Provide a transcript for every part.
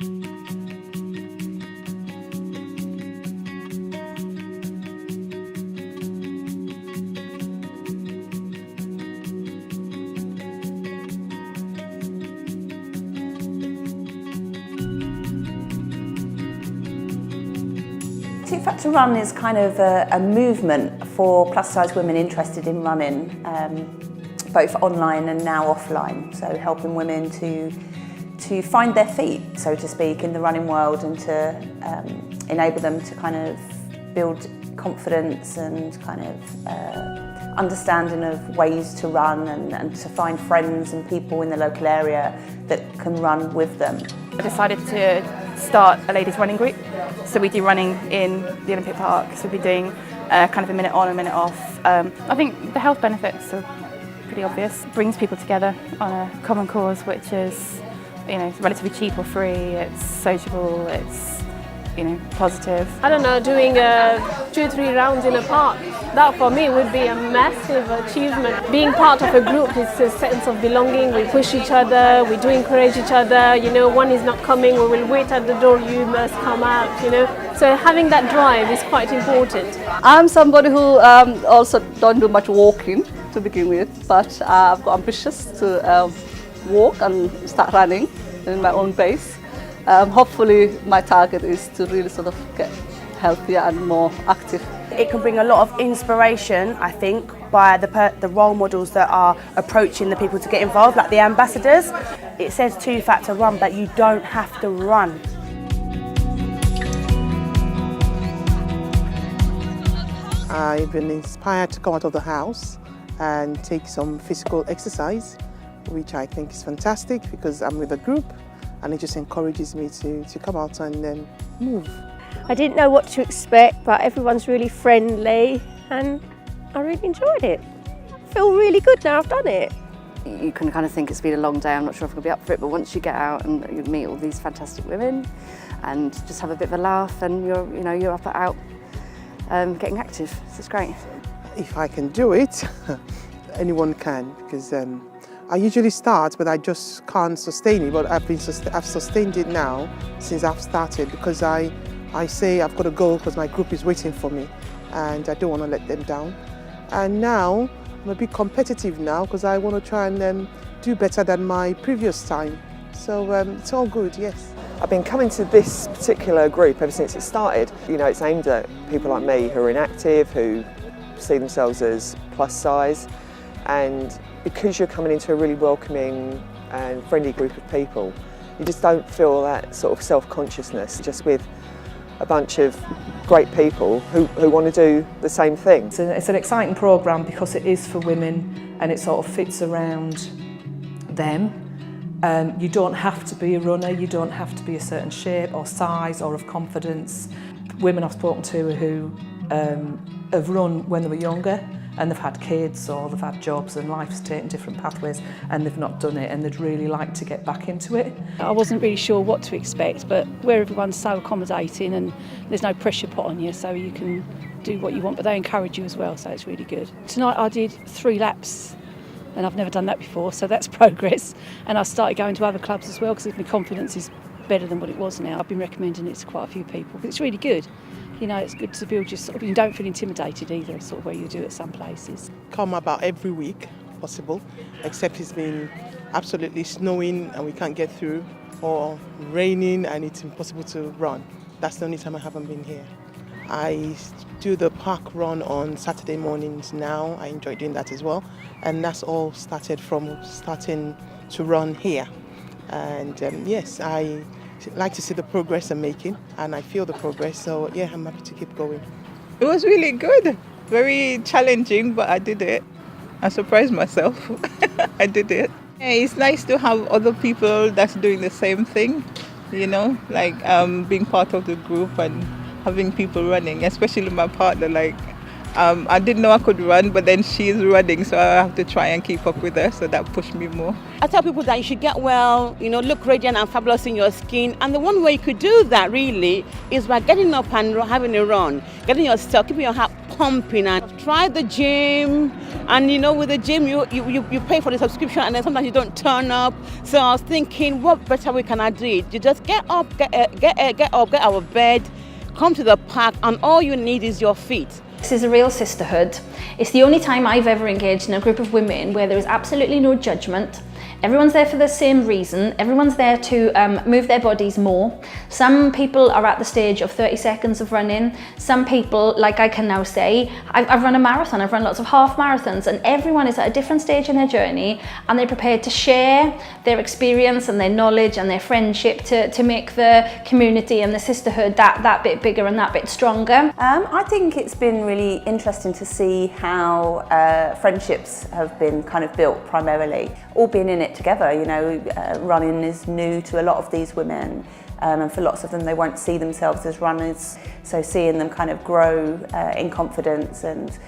Two Factor Run is kind of a movement for plus-size women interested in running, both online and now offline. So helping women to find their feet, so to speak, in the running world, and to enable them to kind of build confidence and kind of understanding of ways to run, and to find friends and people in the local area that can run with them. I decided to start a ladies running group. So we do running in the Olympic Park, so we'll be doing kind of a minute on, a minute off. I think the health benefits are pretty obvious. It brings people together on a common cause, which is, it's relatively cheap or free, it's sociable, it's, positive. I don't know, doing 2-3 rounds in a park, that for me would be a massive achievement. Being part of a group is a sense of belonging. We push each other, we do encourage each other. One is not coming, we will wait at the door, you must come out, So having that drive is quite important. I'm somebody who also don't do much walking to begin with, but I've got ambitious to walk and start running in my own pace. Hopefully my target is to really sort of get healthier and more active. It can bring a lot of inspiration, I think, by the role models that are approaching the people to get involved, like the ambassadors. It says 2 Factor Run, but you don't have to run. I've been inspired to come out of the house and take some physical exercise, which I think is fantastic because I'm with a group and it just encourages me to come out and move. I didn't know what to expect, but everyone's really friendly and I really enjoyed it. I feel really good now I've done it. You can kind of think it's been a long day, I'm not sure if I'm going to be up for it, but once you get out and you meet all these fantastic women and just have a bit of a laugh, and you're up and out getting active, so it's great. If I can do it, anyone can, because I usually start, but I just can't sustain it. But I've sustained it now since I've started, because I say I've got to go because my group is waiting for me, and I don't want to let them down. And now I'm a bit competitive now because I want to try and do better than my previous time. So it's all good, yes. I've been coming to this particular group ever since it started. It's aimed at people like me who are inactive, who see themselves as plus size, and because you're coming into a really welcoming and friendly group of people, you just don't feel that sort of self-consciousness, just with a bunch of great people who want to do the same thing. It's an exciting programme because it is for women and it sort of fits around them. You don't have to be a runner, you don't have to be a certain shape or size or of confidence. Women I've spoken to who have run when they were younger and they've had kids or they've had jobs and life's taken different pathways and they've not done it and they'd really like to get back into it. I wasn't really sure what to expect, but where everyone's so accommodating and there's no pressure put on you, so you can do what you want, but they encourage you as well, so it's really good. Tonight I did 3 laps and I've never done that before, so that's progress. And I started going to other clubs as well because my confidence is better than what it was now. I've been recommending it to quite a few people. It's really good. It's good to build your you don't feel intimidated either, sort of where you do at some places. Come about every week, possible, except it's been absolutely snowing and we can't get through, or raining and it's impossible to run. That's the only time I haven't been here. I do the park run on Saturday mornings now. I enjoy doing that as well. And that's all started from starting to run here. And yes, I like to see the progress I'm making, and I feel the progress, so yeah, I'm happy to keep going. It was really good, very challenging, but I did it. I surprised myself. I did it. Yeah, it's nice to have other people that's doing the same thing, like being part of the group and having people running, especially my partner. I didn't know I could run, but then she's running, so I have to try and keep up with her, so that pushed me more. I tell people that you should get well, look radiant and fabulous in your skin, and the one way you could do that really is by getting up and having a run, getting yourself, keeping your heart pumping. And try the gym, and you know, with the gym you pay for the subscription, and then sometimes you don't turn up. So I was thinking, what better way can I do it? You just get up, get out of bed, come to the park, and all you need is your feet. This is a real sisterhood. It's the only time I've ever engaged in a group of women where there is absolutely no judgment. Everyone's there for the same reason. Everyone's there to move their bodies more. Some people are at the stage of 30 seconds of running. Some people, like I can now say, I've run a marathon, I've run lots of half marathons, and everyone is at a different stage in their journey, and they're prepared to share their experience and their knowledge and their friendship to make the community and the sisterhood that bit bigger and that bit stronger. I think it's been really interesting to see how friendships have been kind of built primarily, all being in it together. You know, running is new to a lot of these women, and for lots of them they won't see themselves as runners, so seeing them kind of grow in confidence and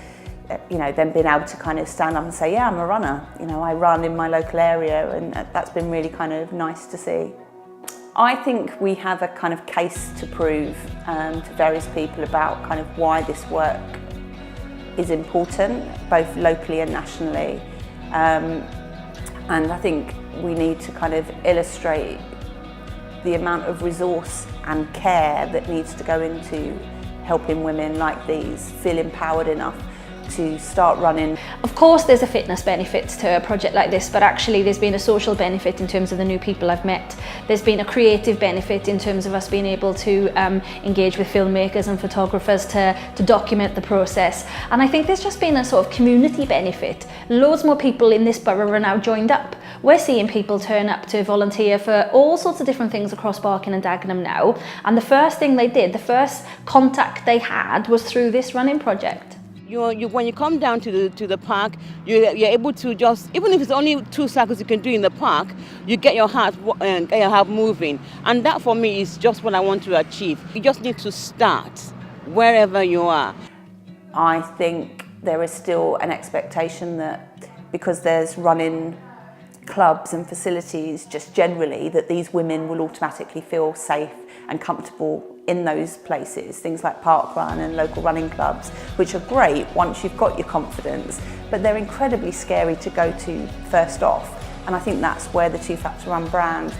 you know, then being able to kind of stand up and say, yeah, I'm a runner, you know, I run in my local area, and that's been really kind of nice to see. I think we have a kind of case to prove to various people about kind of why this work is important, both locally and nationally. And I think we need to kind of illustrate the amount of resource and care that needs to go into helping women like these feel empowered enough to start running. Of course there's a fitness benefit to a project like this, but actually there's been a social benefit in terms of the new people I've met. There's been a creative benefit in terms of us being able to engage with filmmakers and photographers to document the process. And I think there's just been a sort of community benefit. Loads more people in this borough are now joined up. We're seeing people turn up to volunteer for all sorts of different things across Barking and Dagenham now. And the first thing they did, the first contact they had was through this running project. When you come down to the park, you're able to just, even if it's only 2 cycles you can do in the park, you get your heart moving. And that for me is just what I want to achieve. You just need to start wherever you are. I think there is still an expectation that because there's running clubs and facilities just generally, that these women will automatically feel safe and comfortable in those places, things like park run and local running clubs, which are great once you've got your confidence, but they're incredibly scary to go to first off. And I think that's where the Two Fat to Run brand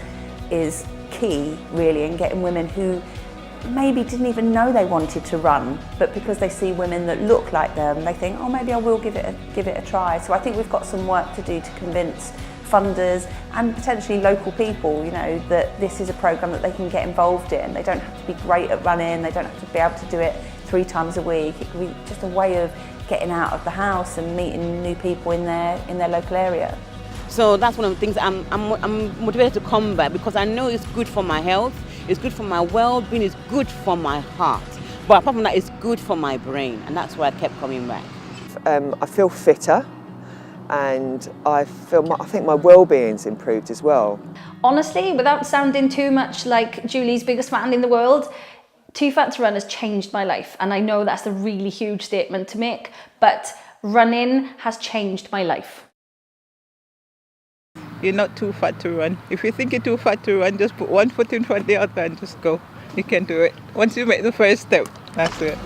is key, really, in getting women who maybe didn't even know they wanted to run, but because they see women that look like them, they think, oh, maybe I will give it a try. So I think we've got some work to do to convince funders and potentially local people, you know, that this is a programme that they can get involved in. They don't have to be great at running, they don't have to be able to do it 3 times a week. It can be just a way of getting out of the house and meeting new people in their local area. So that's one of the things I'm motivated to come back, because I know it's good for my health, it's good for my well-being, it's good for my heart. But apart from that, it's good for my brain, and that's why I kept coming back. I feel fitter, and I think my well-being's improved as well. Honestly, without sounding too much like Julie's biggest fan in the world, Too Fat to Run has changed my life, and I know that's a really huge statement to make, but running has changed my life. You're not too fat to run. If you think you're too fat to run, just put one foot in front of the other and just go. You can do it. Once you make the first step, that's it.